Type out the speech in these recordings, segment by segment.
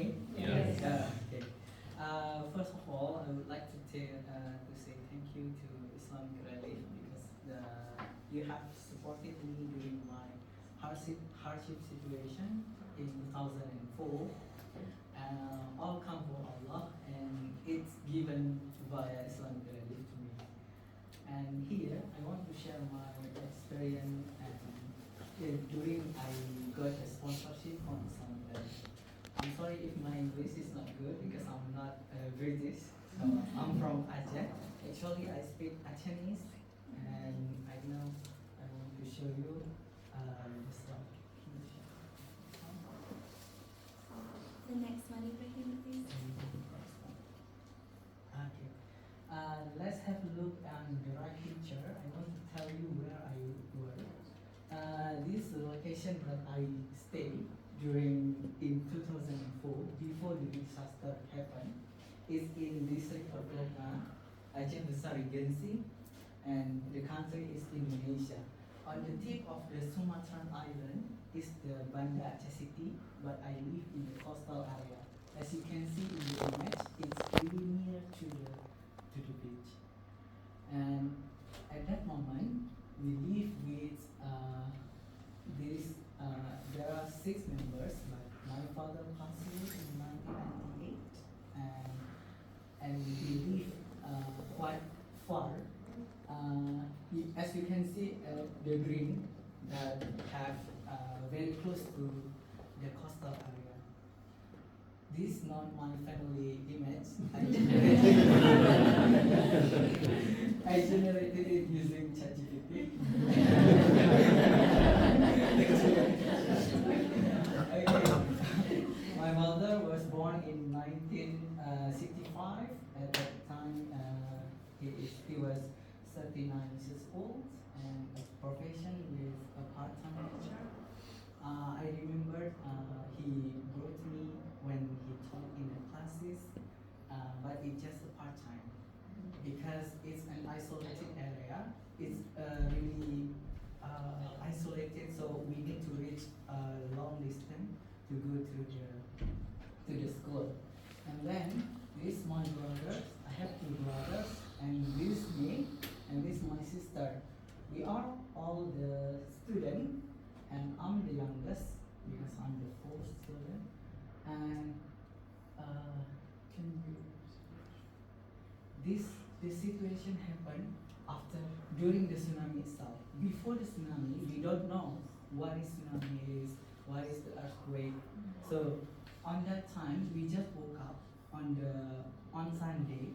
me? Yes. Okay. First of all, I would like to say thank you to Islamic Relief because you have supported me during my hardship situation in 2004. All come from Allah, and it's given via Islamic Relief to me. And here, I want to share my experience during I got a sponsorship from Islamic Relief. I'm sorry if my English is not good because I'm not British. So I'm from Aceh. Actually, I speak Acehnese, and I want to show you this one. The next one, Ibrahim, please. Okay. Let's have a look at the right picture. I want to tell you where I work. This location that I stayed during in 2004, before the disaster happened, is in district of Lokna, Aceh Besar Regency, and the country is Indonesia. On the tip of the Sumatran island is the Banda Aceh city, but I live in the coastal area. As you can see in the image, it's really near to the beach. And at that moment, we live with there are 6 members, but my father passed away in 1998, and we live quite far. As you can see, the green that have very close to the coastal area. This is not my family image. I generated it using ChatGPT. Okay. My mother was born in 1965. At that time, he was 39 years old and a profession with a part-time teacher. I remember he brought me when he taught in the classes, but it's just a part-time because it's an isolated area. It's really isolated, so we need to reach a long distance to go to the school. And then this my brothers. I have 2 brothers, and this me, and this my sister. We are all the student, and I'm the youngest because I'm the 4th student. And this situation happened during the tsunami itself. Before the tsunami, we don't know what is tsunami is, what is the earthquake. So on that time, we just woke up on Sunday.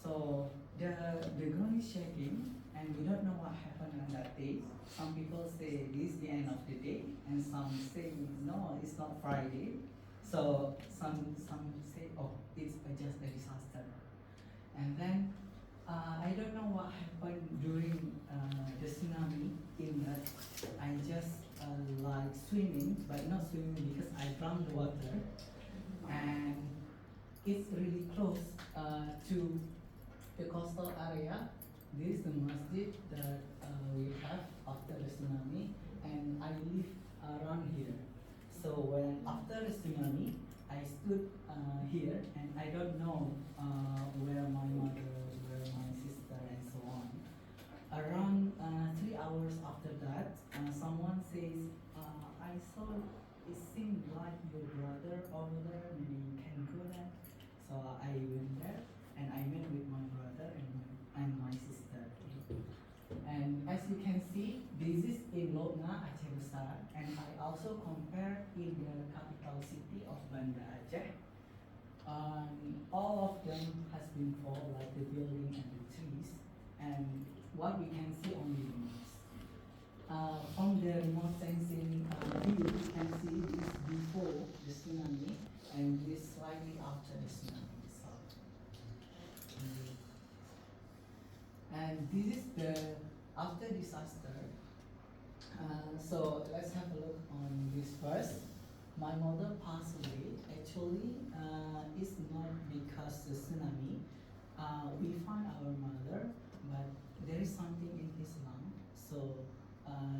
So the ground is shaking, and we don't know what happened on that day. Some people say this is the end of the day, and some say no, it's not Friday. So some say, oh, it's just a disaster. And then I don't know what happened during the tsunami. In that, I just like swimming, but not swimming because I drowned the water, and it's really close to the coastal area. This is the masjid that we have after the tsunami, and I live around here. So when after the tsunami, I stood here, and I don't know where my mother, where my sister, and so on. Around 3 hours after that, someone says, I saw it seemed like your brother over there, maybe you can go there. So I went there, and I met with my brother and my sister. And as you can see, this is in Lokna, Aceh Besar, and I also compare in the capital city of Banda Aceh. All of them has been fall, like the building and the trees, and what we can see only the noise. From the remote sensing view, you can see this before the tsunami and this slightly after the tsunami itself. And this is the after disaster. So let's have a look on this first. My mother passed away. Actually, it's not because the tsunami. We found our mother, but there is something in his lung, so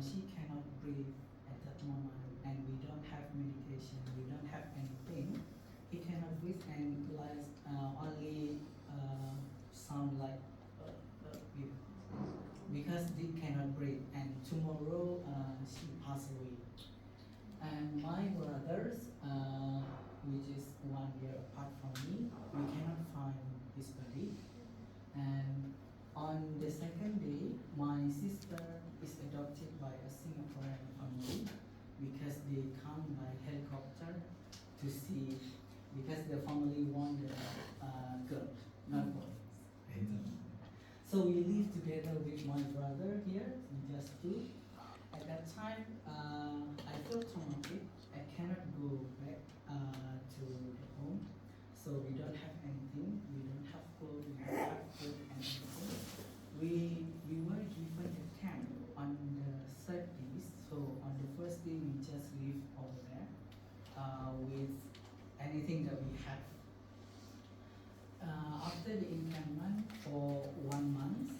she cannot breathe at that moment, and we don't have medication. We don't have anything. 1 year apart from me. We cannot find his body. And on the second day, my sister is adopted by a Singaporean family because they come by helicopter to see, because the family wanted girl, not boys. So we live together with my brother here, just two. At that time, I felt traumatic. I cannot go back to the home. So we don't have anything. We don't have clothes. We don't have food and everything. We were given a camp on the third day. So on the first day, we just live over there with anything that we have. After the encampment for 1 month,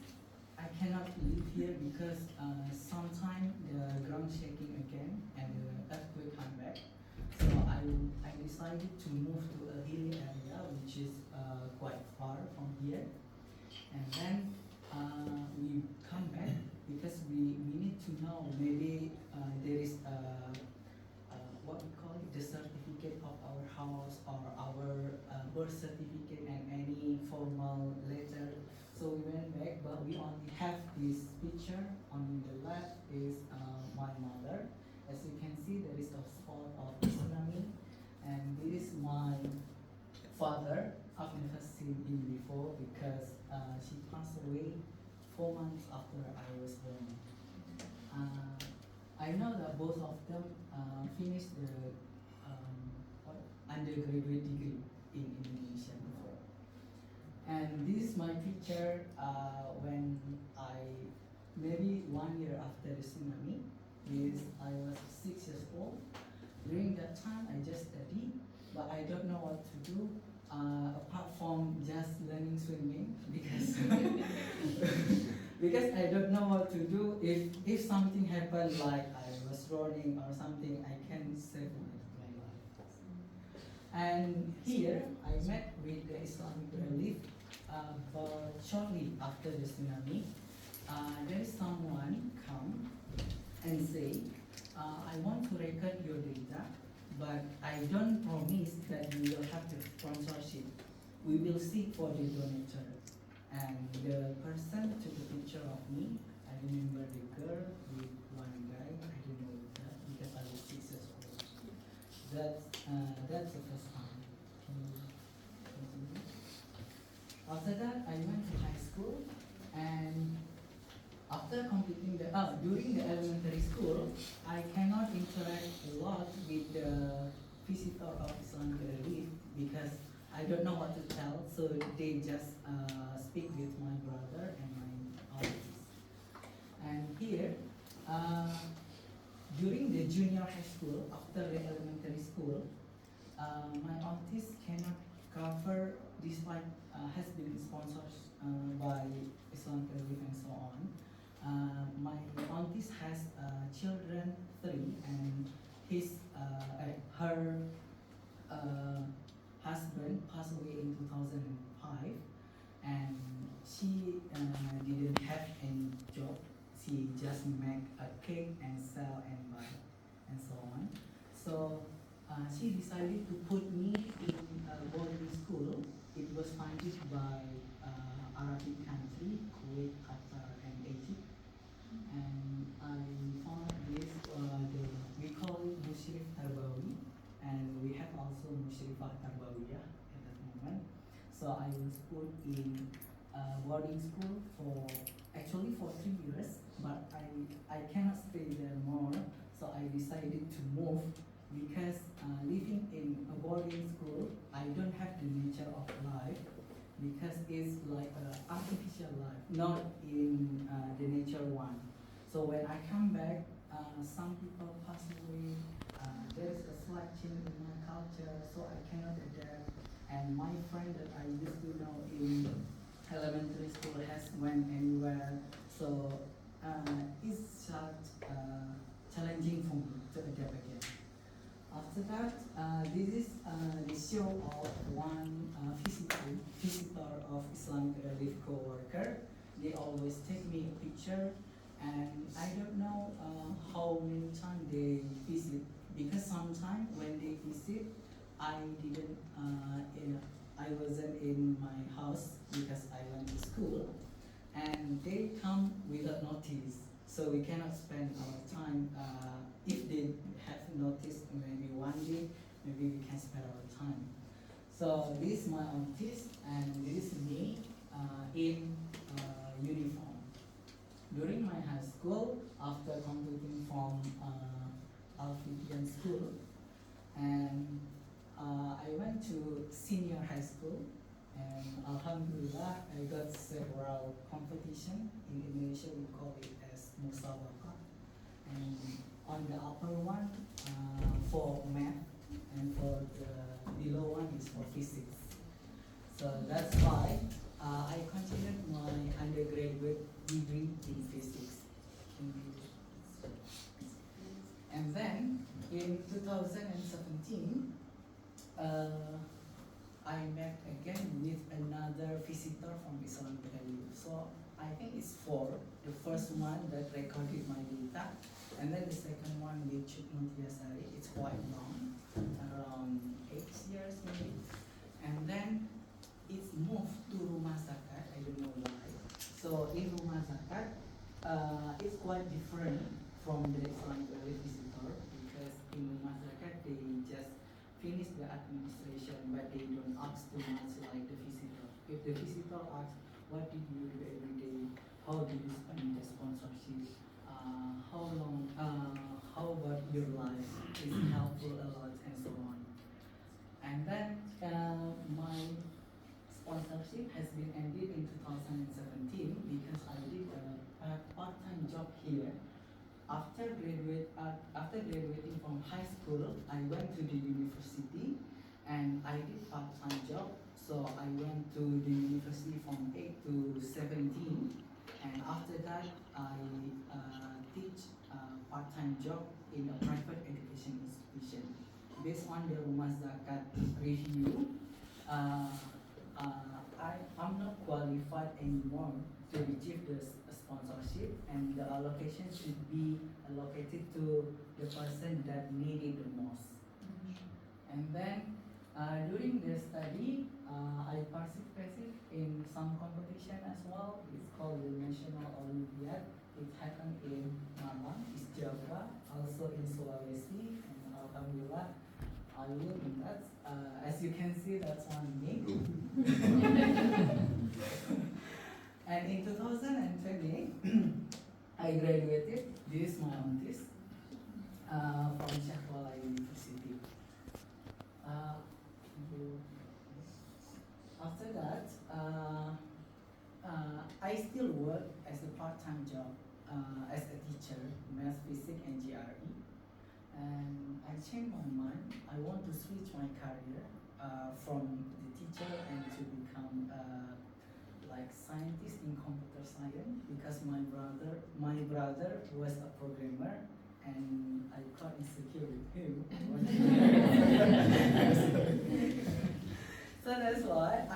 I cannot live here because sometimes the ground shaking again and the earthquake come back. So I decided to move to a hilly area which is quite far from here. And then we come back because we need to know maybe there is what we call it, the certificate of our house or our birth certificate and any formal letter. So we went back, but we only have this picture. On the left is my mother. As you can see, there is a spot of tsunami, and this is my father. I've never seen him before because she passed away 4 months after I was born. I know that both of them finished the undergraduate degree in Indonesia before. And this is my picture when maybe 1 year after the tsunami. I was 6 years old. During that time, I just studied, but I don't know what to do apart from just learning swimming because because I don't know what to do. If something happened, like I was drowning or something, I can save my life. And here I met with the Islamic relief, but shortly after the tsunami, there is someone come and say, I want to record your data, but I don't promise that you will have the sponsorship. We will seek for the donator. And the person took a picture of me. I remember the girl with one guy. I don't know that because I was 6 years old. That's the first time. Can you continue? After that, I went to high school, and after completing during the elementary school, I cannot interact a lot with the visitor of Islamic relief because I don't know what to tell, so they just speak with my brother and my aunties. And here, during the junior high school, after the elementary school, my aunties cannot cover, despite has been sponsored by Islamic relief and so on. My aunties has children 3, and her husband passed away in 2005, and she didn't have any job. She just make a cake and sell and buy and so on. So she decided to put me in a boarding school. It was funded by Arabic country, Kuwait, Qatar, and Egypt. And I found this, we call it Mushrif Tarbawi, and we have also Mushrifah Tarbawiyah at that moment. So I was put in boarding school for 3 years, but I cannot stay there more, so I decided to move because living in a boarding school, I don't have the nature of life because it's like an artificial life, not in the nature one. So when I come back, some people pass away. There is a slight change in my culture, so I cannot adapt. And my friend that I used to know in elementary school has went anywhere. So it's challenging for me to adapt again. After that, this is the show of one visitor of Islamic relief co-worker. They always take me a picture, and I don't know how many times they visit, because sometimes when they visit, I didn't, I wasn't in my house because I went to school, and they come without notice, so we cannot spend our time. If they have noticed, maybe one day, maybe we can spend our time. So this is my aunties, and this is me in uniform. During my high school, after completing from Alphidian school, and I went to senior high school, and Alhamdulillah I got several competition. In Indonesia we call it as musabaqah. And on the upper one for math, and for the below one is for physics. So that's why I continued my undergraduate degree in physics. And then in 2017, I met again with another visitor from Islamic value. So I think it's four. The first one that recorded my data, and then the second one with Chukmun Tiasari. It's quite long, around 8 years maybe. And then it's moved to Rumah Zakat. I don't know why. So in Rumah Zakat, it's quite different from the Islamic value visitor, because in Rumah Zakat they just finish the administration, but they don't ask too much like the visitor. If the visitor asks, what did you do every day? How do you spend the sponsorship? How about your life? Is it helpful a lot, and so on. And then my sponsorship has been ended in 2017 because I did a part-time job here. After graduating from high school, I went to the university and I did part-time job. So I went to the university from 8 to 17, and after that I teach part-time job in a private education institution. Based on the Rumah Zakat review, I'm not qualified anymore to receive the sponsorship, and the allocation should be allocated to the person that needed the most. And then during the study, I participated in some competition as well. It's called the National Olympiad. It happened in Malang, East Java, also in Sulawesi, and Alhamdulillah, I won in that. As you can see, that's one me. And in 2020, I graduated. This is my aunties from Shahwala University. After that, I still work as a part-time job as a teacher, math, physics, and GRE. And I changed my mind. I want to switch my career from the teacher and to become like scientist in computer science, because my brother was a programmer, and I got insecure with him. So that's why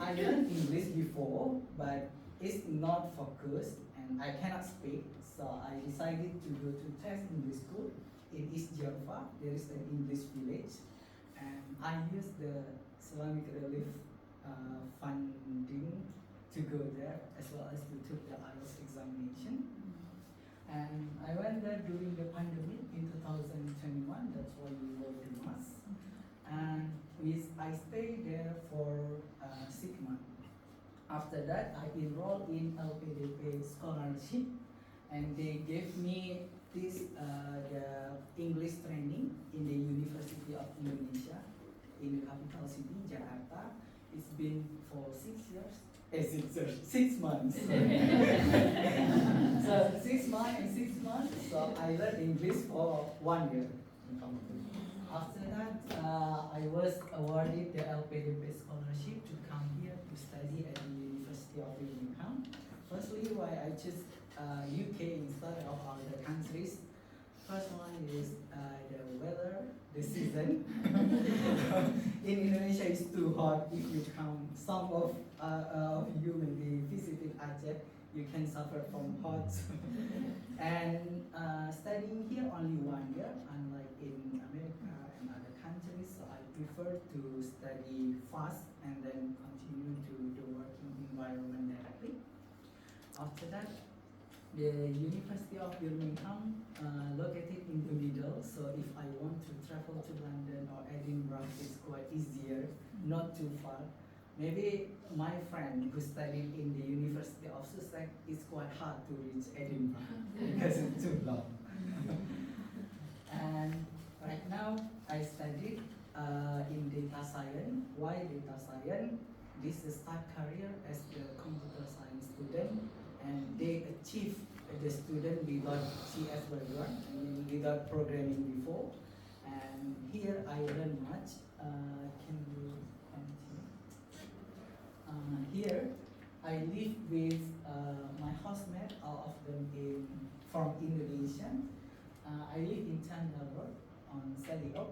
I learned English before, but it's not focused and I cannot speak. So I decided to go to test English school in East Java. There is an English village, and I used the Islamic Relief funding to go there, as well as to take the IELTS examination. And I went there during the pandemic in 2021. That's why we were in mass. And I stayed there for 6 months. After that, I enrolled in LPDP scholarship, and they gave me this the English training in the University of Indonesia in the capital city, Jakarta. It's been for 6 years. 6 months. So 6 months and 6 months. So I learned English for 1 year. After that, I was awarded the LPDP scholarship to come here to study at the University of Birmingham. Firstly, why I chose UK instead of other countries. First one is the weather, the season. In Indonesia, it's too hot. If you come, some of you maybe visited Aceh, you can suffer from hot. And studying here only 1 year, unlike in America and other countries, so I prefer to study fast and then continue to the working environment directly. After that, the University of Birmingham located in the middle, so if I want to travel to London or Edinburgh, it's quite easier, not too far. Maybe my friend who studied in the University of Sussex, it's quite hard to reach Edinburgh because it's too long. And right now, I studied in data science. Why data science? This is start career as the computer science student, and they achieve the student without CS background and without programming before. And here I learn much. Can you continue? Here I live with my housemate, all of them from Indonesia. I live in Tanjung on Seliok.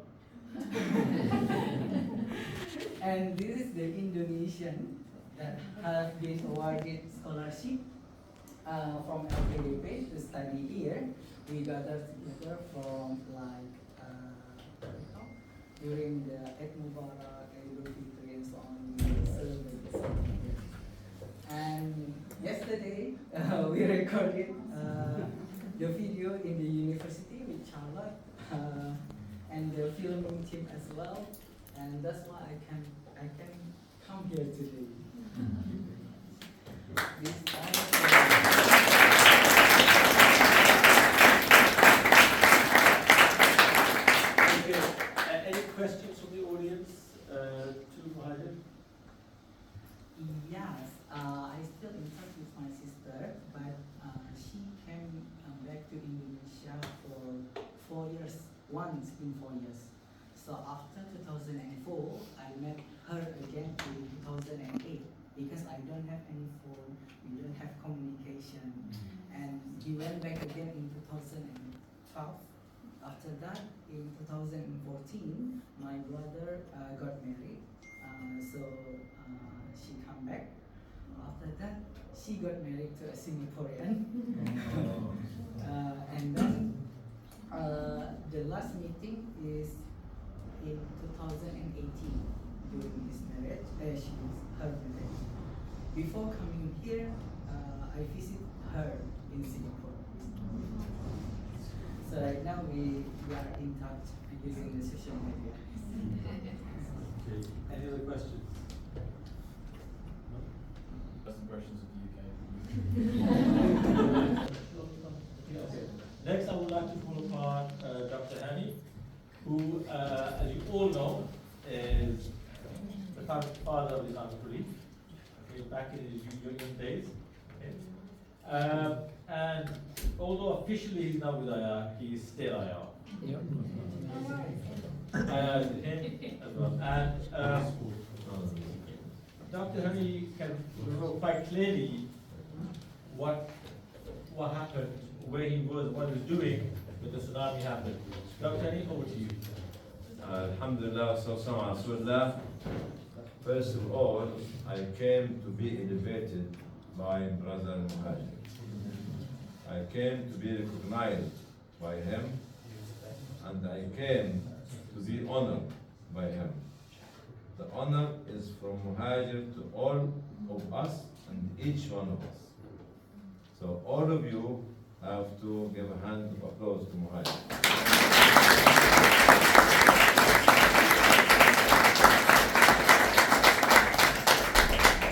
And this is the Indonesian that have been awarded scholarship from LPDP to study here. We gathered together from during the Eid Mubarak, Idul Fitri, and so on. We celebrated. And yesterday we recorded the video in the university with Charlotte and the filming team as well, and that's why I can come here today. This Okay. Any questions from the audience to Mehajiri? Yes, I still in touch with my sister, but she came back to Indonesia for 4 years, once in 4 years. So after 2004, I met her again in 2008 because I don't have any phone, we don't have communication, and we went back again in 2012. After that, in 2014, my brother got married, so she come back. After that, she got married to a Singaporean, and then the last meeting is in 2018 during his marriage. Her marriage. Before coming here, I visit her in Singapore. So right now we are in touch using the social media. Okay. Any other questions? No? Best impressions of the Okay. Next, I would like to call upon Dr. Hani, who, as you all know, is the father of Islamic relief, okay, back in his young days. Okay. And although officially he's not with IR, he is still IR. IR is with him as well. And Dr. Hani can remember quite clearly what happened, where he was, what he was doing when the tsunami happened. Dr. Hani, over to you. Alhamdulillah, Rasulullah. First of all, I came to be elevated by Brother Mehajiri. I came to be recognized by him, and I came to be honored by him. The honor is from Mehajiri to all of us and each one of us. So all of you have to give a hand of applause to Mehajiri.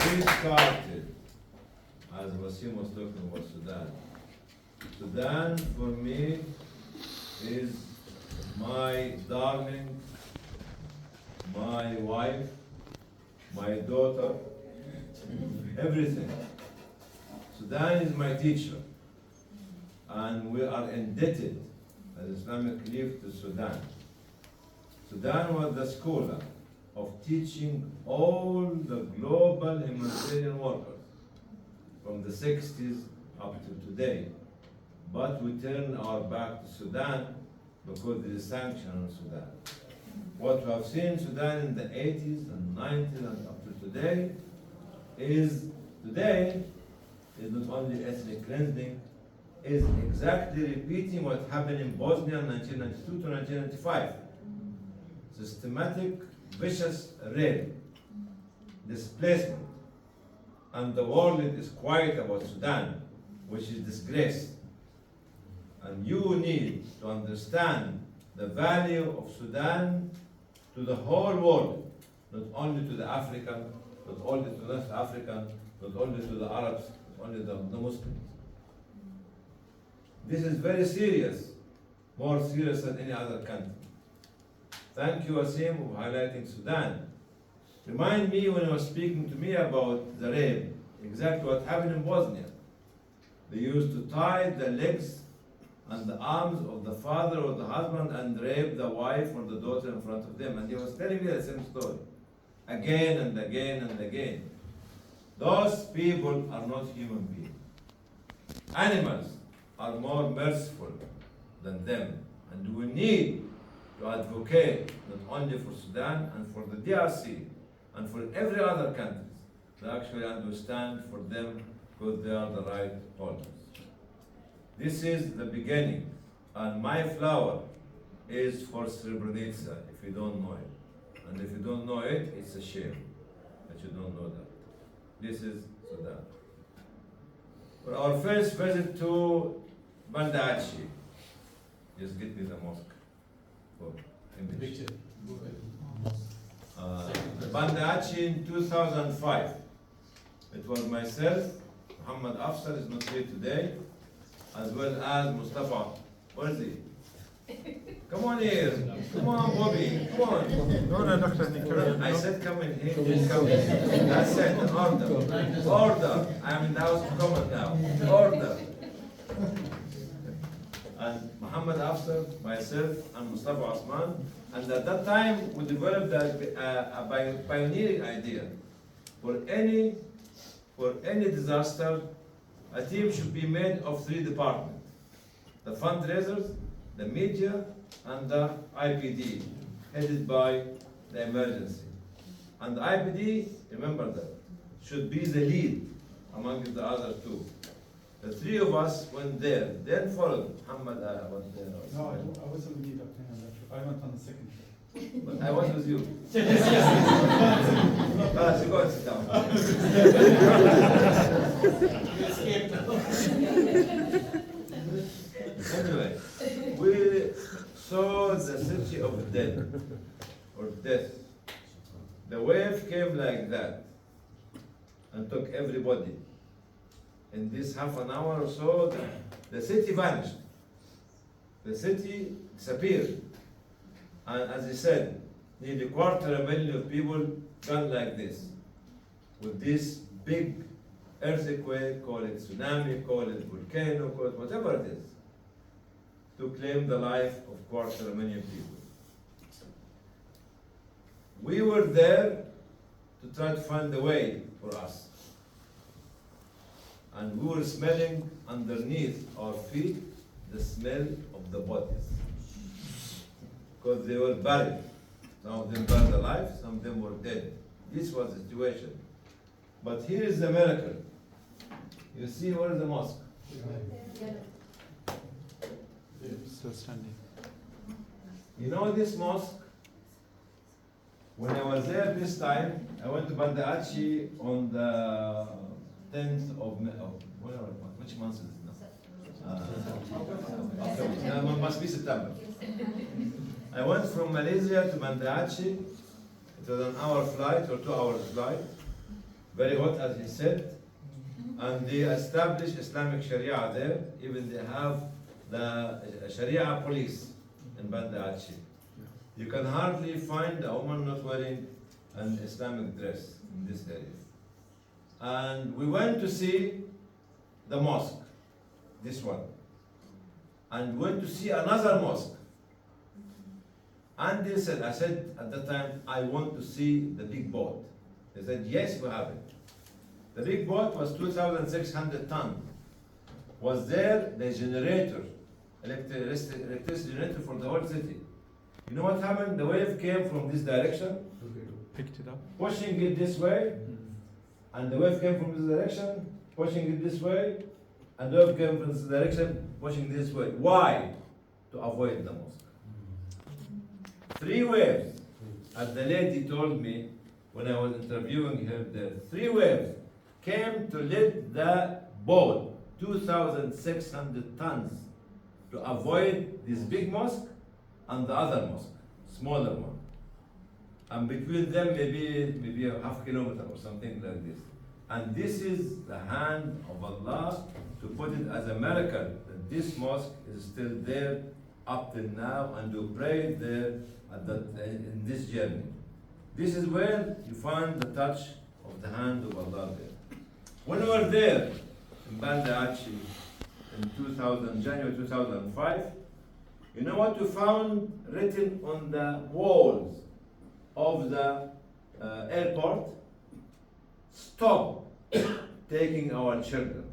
We started, as Wasim was talking about Sudan. Sudan for me is my darling, my wife, my daughter, everything. Sudan is my teacher, and we are indebted as Islamic Relief to Sudan. Sudan was the scholar of teaching all the global humanitarian workers from the 60s up to today. But we turn our back to Sudan because there is sanction on Sudan. What we have seen in Sudan in the 80s and 90s and up to today is not only ethnic cleansing, is exactly repeating what happened in Bosnia in 1992 to 1995. systematic, vicious rape, displacement, and the world is quiet about Sudan, which is disgrace. And you need to understand the value of Sudan to the whole world, not only to the African, not only to the North African, not only to the Arabs, not only the Muslims. This is very serious, more serious than any other country. Thank you, Asim, for highlighting Sudan. Remind me when you were speaking to me about the rape, exactly what happened in Bosnia. They used to tie the legs and the arms of the father or the husband and rape the wife or the daughter in front of them. And he was telling me the same story, again and again and again. Those people are not human beings. Animals are more merciful than them. And we need to advocate not only for Sudan and for the DRC and for every other country to actually understand for them because they are the right holders. This is the beginning, and my flower is for Srebrenica, if you don't know it. And if you don't know it, it's a shame that you don't know that. This is Sudan. For our first visit to Banda Aceh, just get me the mosque. For image. Banda Aceh in 2005. It was myself, Muhammad Afsar is not here today, as well as Mustafa. Where is he? Come on here. Come on, Bobby. Come on. No, Dr. I said come in here. You come in. That's it. An order. Order. I'm in the House of Commons now. Order. And Muhammad Afsar, myself, and Mustafa Osman. And at that time, we developed a pioneering idea. For any disaster, a team should be made of 3 departments: the fundraisers, the media, and the IPD, headed by the emergency. And the IPD, remember that, should be the lead among the other 2. The 3 of us went there, then followed Muhammad went there. No, I wasn't with you, Dr. I went on the second trip. But I was with you. So go and sit down. Anyway, we saw the city of death, or death. The wave came like that and took everybody. In this half an hour or so, the city vanished. The city disappeared. And as he said, nearly 250,000 of people gone like this. With this big earthquake, call it tsunami, call it volcano, call it whatever it is, to claim the life of 250,000 people. We were there to try to find a way for us. And we were smelling underneath our feet the smell of the bodies. Because they were buried. Some of them burned alive, some of them were dead. This was the situation. But here is the miracle. You see, where is the mosque? Still standing. You know this mosque? When I was there this time, I went to Banda Aceh on the 10th of May. Which month is it now? October. It must be September. I went from Malaysia to Banda Aceh. It was an hour flight or 2 hours flight. Very hot, as he said. And they established Islamic Sharia there. Even they have the Sharia police in Banda Aceh. You can hardly find a woman not wearing an Islamic dress in this area. And we went to see the mosque, this one. And went to see another mosque. And they said, I said at that time, I want to see the big boat. They said, yes, we have it. The big boat was 2,600 tons. Was there the generator, electricity generator for the whole city. You know what happened? The wave came from this direction, Picked it up. pushing it this way, and the wave came from this direction, pushing it this way, and the wave came from this direction, pushing this way. Why? To avoid the mosque. 3 waves as the lady told me when I was interviewing her, the 3 waves came to lift the boat 2,600 tons to avoid this big mosque and the other mosque, smaller one. And between them maybe a half kilometer or something like this. And this is the hand of Allah to put it as a miracle that this mosque is still there up till now, and to pray there in this journey. This is where you find the touch of the hand of Allah there. When we were there in Banda Aceh in January 2005, you know what we found written on the walls of the airport? Stop taking our children.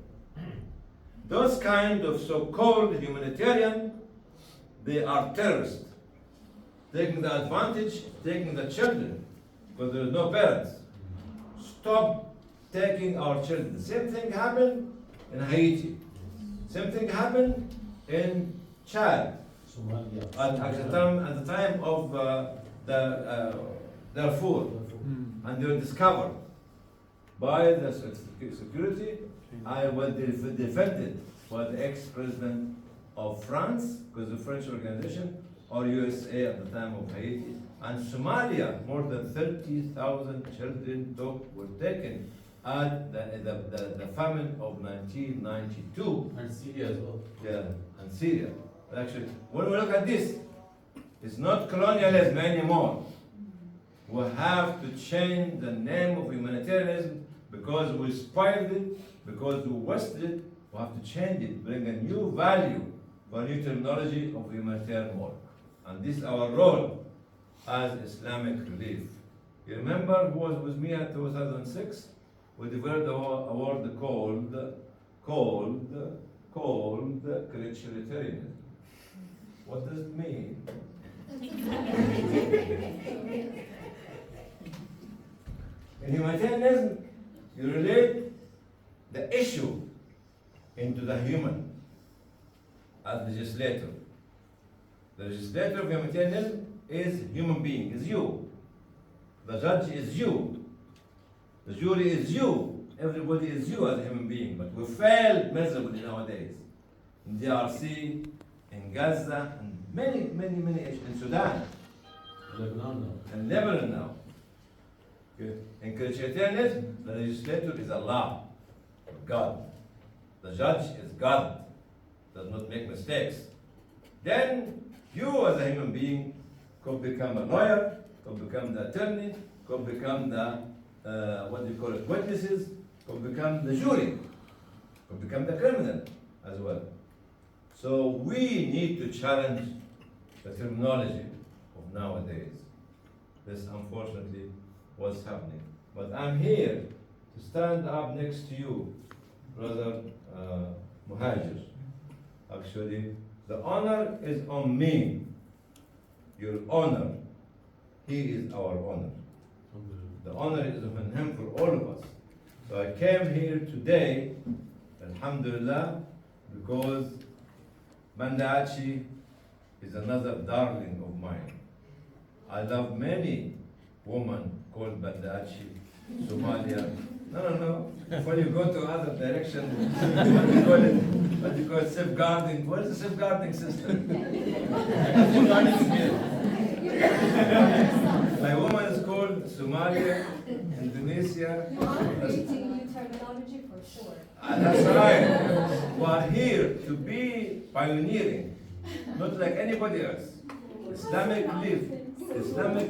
Those kind of so-called humanitarian, they are terrorists, taking the advantage, taking the children, because there is no parents. Stop taking our children. The same thing happened in Haiti. Same thing happened in Chad. Somalia. At the time of Darfur, and they were discovered by the security. I was defended by the ex-president of France, because the French organization, or USA at the time of Haiti, and Somalia. More than 30,000 children were taken at the famine of 1992. And Syria as well. Yeah, and Syria. But actually, when we look at this, it's not colonialism anymore. We have to change the name of humanitarianism because we spoiled it, because we wasted it. We have to change it, bring a new value, a new terminology of humanitarian work. And this is our role as Islamic Relief. You remember who was with me at 2006? We developed an award called Humanitarianism. What does it mean? In humanitarianism, you relate the issue into the human as legislator. The legislator of humanitarianism is human being, is you. The judge is you. The jury is you. Everybody is you as a human being. But we fail miserably nowadays. In DRC, in Gaza, and many issues. In Sudan. Lebanon now. And Lebanon now. Okay. In Christianity, the legislator is Allah, God. The judge is God, does not make mistakes. Then you as a human being could become a lawyer, could become the attorney, could become the, witnesses, could become the jury, could become the criminal as well. So we need to challenge the terminology of nowadays. This unfortunately was happening. But I'm here to stand up next to you, Brother Mehajiri. Actually, the honor is on me. Your honor, he is our honor. The honor is on him for all of us. So I came here today, alhamdulillah, because Banda Aceh is another darling of mine. I love many women called Banda Aceh, Somalia. No. Before you go to other direction, what do you call it, safeguarding. What is the safeguarding system? Safeguarding is here. My woman is called Somalia, Indonesia. Teaching new terminology for sure. That's right. We are here to be pioneering, not like anybody else. Islamic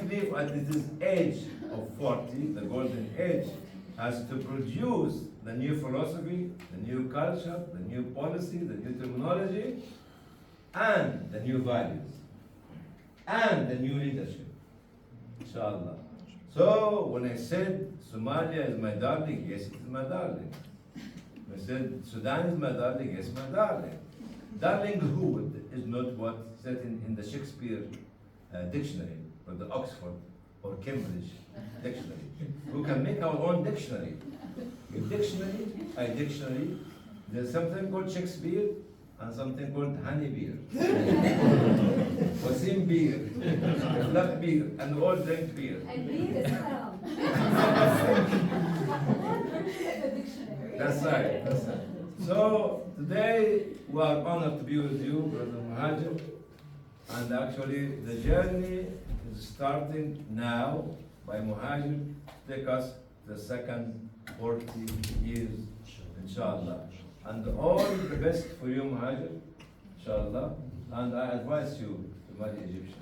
Relief at this age of 40, the golden age, has to produce the new philosophy, the new culture, the new policy, the new terminology, and the new values, and the new leadership, inshallah. So when I said Somalia is my darling, yes, it is my darling. When I said Sudan is my darling, yes, my darling. Darlinghood is not what said in the Shakespeare dictionary, or the Oxford, or Cambridge dictionary. We can make our own dictionary. A dictionary, there's something called Shakespeare, and something called honey beer, Wasim beer, black beer, and all drink beer. And beer is haram. That's right, that's right. So today we are honored to be with you, Brother Mehajiri, and actually the journey is starting now by Mehajiri to take us the second 40 years, inshallah. And all the best for you, Mehajiri, inshallah. And I advise you to marry Egyptian.